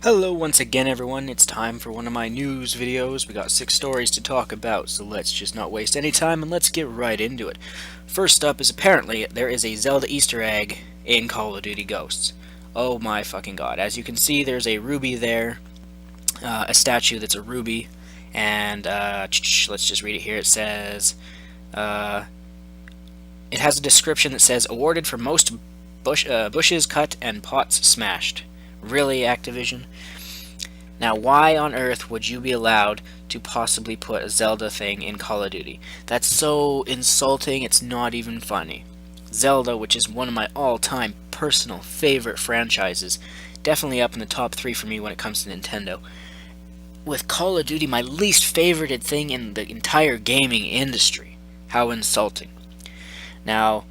Hello once again everyone, it's time for one of my news videos. We got 6 stories to talk about, so let's just not waste any time and let's get right into it. First up is apparently there is a Zelda Easter egg in Call of Duty Ghosts. Oh my fucking god. As you can see, there's a ruby there, a statue that's a ruby, and let's just read it here. It says, it has a description that says, awarded for most bushes cut and pots smashed. Really, Activision? Now, why on earth would you be allowed to possibly put a Zelda thing in Call of Duty? That's so insulting, it's not even funny. Zelda, which is one of my all-time personal favorite franchises, definitely up in the top 3 for me when it comes to Nintendo. With Call of Duty, my least favorited thing in the entire gaming industry. How insulting. Now,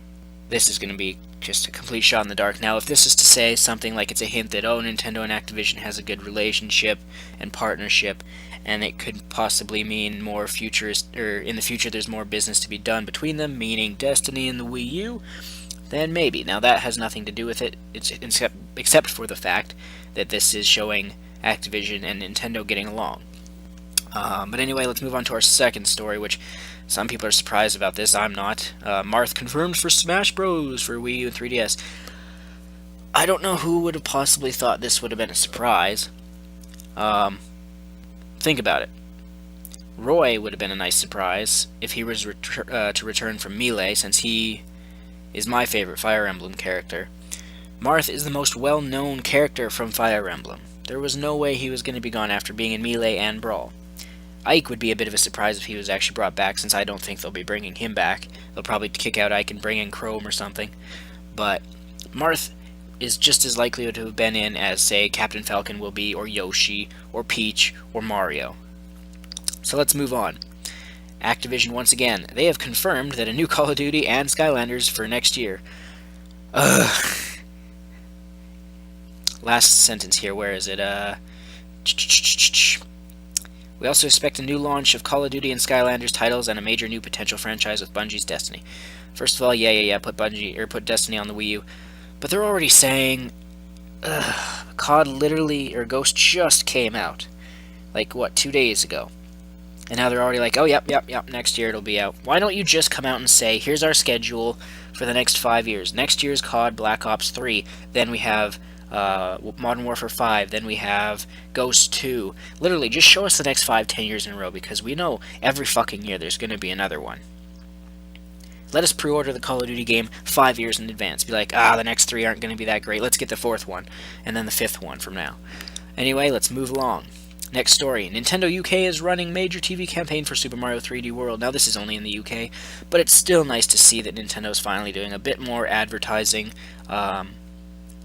this is going to be just a complete shot in the dark. Now, if this is to say something like it's a hint that, oh, Nintendo and Activision has a good relationship and partnership, and it could possibly mean more futurist, or in the future there's more business to be done between them, meaning Destiny and the Wii U, then maybe. Now, that has nothing to do with it, except for the fact that this is showing Activision and Nintendo getting along. But anyway, let's move on to our second story, which some people are surprised about this. I'm not. Marth confirmed for Smash Bros. For Wii U and 3DS. I don't know who would have possibly thought this would have been a surprise. Think about it. Roy would have been a nice surprise if he was to return from Melee, since he is my favorite Fire Emblem character. Marth is the most well-known character from Fire Emblem. There was no way he was going to be gone after being in Melee and Brawl. Ike would be a bit of a surprise if he was actually brought back, since I don't think they'll be bringing him back. They'll probably kick out Ike and bring in Chrome or something. But Marth is just as likely to have been in as, say, Captain Falcon will be, or Yoshi, or Peach, or Mario. So let's move on. Activision, once again, they have confirmed that a new Call of Duty and Skylanders for next year. Last sentence here, where is it? We also expect a new launch of Call of Duty and Skylanders titles and a major new potential franchise with Bungie's Destiny. First of all, yeah, put Destiny on the Wii U. But they're already saying, COD literally, or Ghost just came out. Like, what, 2 days ago? And now they're already like, oh, yep, next year it'll be out. Why don't you just come out and say, here's our schedule for the next 5 years. Next year's COD Black Ops 3. Then we have Modern Warfare 5, then we have Ghost 2. Literally, just show us the next 5-10 years in a row, because we know every fucking year there's going to be another one. Let us pre-order the Call of Duty game 5 years in advance. Be like, the next 3 aren't going to be that great. Let's get the 4th one, and then the 5th one from now. Anyway, let's move along. Next story. Nintendo UK is running major TV campaign for Super Mario 3D World. Now, this is only in the UK, but it's still nice to see that Nintendo's finally doing a bit more advertising.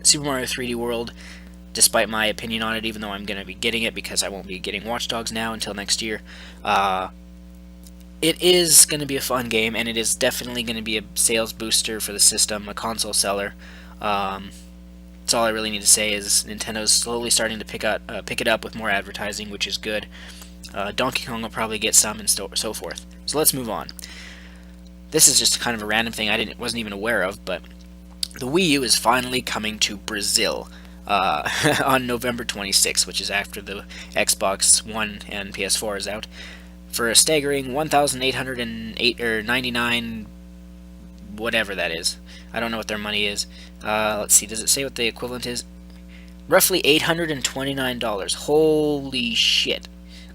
Super Mario 3D World, despite my opinion on it, even though I'm going to be getting it because I won't be getting Watch Dogs now until next year, it is going to be a fun game, and it is definitely going to be a sales booster for the system, a console seller. That's all I really need to say is Nintendo's slowly starting to pick it up with more advertising, which is good. Donkey Kong will probably get some, and so forth. So let's move on. This is just kind of a random thing I wasn't even aware of, but the Wii U is finally coming to Brazil on November 26th, which is after the Xbox One and PS4 is out, for a staggering $1,808.99, whatever that is. I don't know what their money is. Let's see, does it say what the equivalent is? Roughly $829. Holy shit.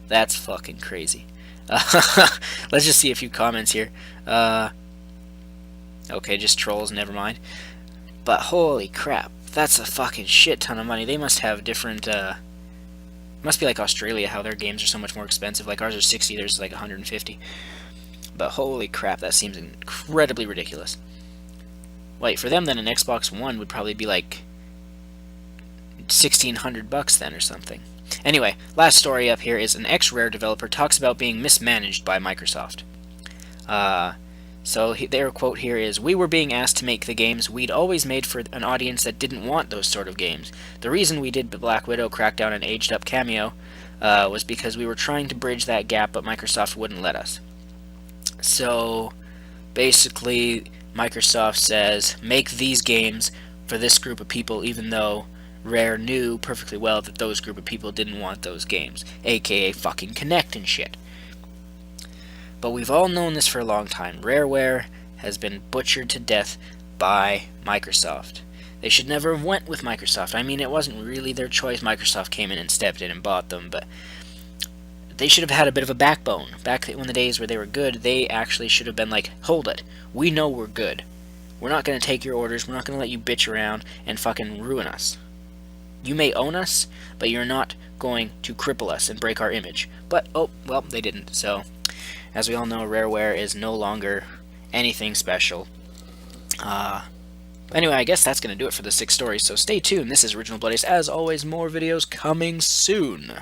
That's fucking crazy. Let's just see a few comments here. Okay, just trolls, never mind. But holy crap, that's a fucking shit ton of money. They must have different, must be like Australia, how their games are so much more expensive. Like ours are 60, theirs is like 150. But holy crap, that seems incredibly ridiculous. Wait, for them then an Xbox One would probably be like $1,600 then or something. Anyway, last story up here is an ex-Rare developer talks about being mismanaged by Microsoft. So their quote here is, "We were being asked to make the games we'd always made for an audience that didn't want those sort of games. The reason we did Black Widow, Crackdown, and Aged Up Cameo was because we were trying to bridge that gap, but Microsoft wouldn't let us." So basically, Microsoft says, make these games for this group of people, even though Rare knew perfectly well that those group of people didn't want those games, aka fucking Kinect and shit. But we've all known this for a long time. Rareware has been butchered to death by Microsoft. They should never have went with Microsoft. I mean, it wasn't really their choice. Microsoft came in and stepped in and bought them, but they should have had a bit of a backbone. Back in the days where they were good, they actually should have been like, hold it, we know we're good. We're not going to take your orders, we're not going to let you bitch around and fucking ruin us. You may own us, but you're not going to cripple us and break our image. But, oh, well, they didn't. So, as we all know, Rareware is no longer anything special. Anyway, I guess that's going to do it for the 6 stories, so stay tuned. This is Original Bloodies. As always, more videos coming soon.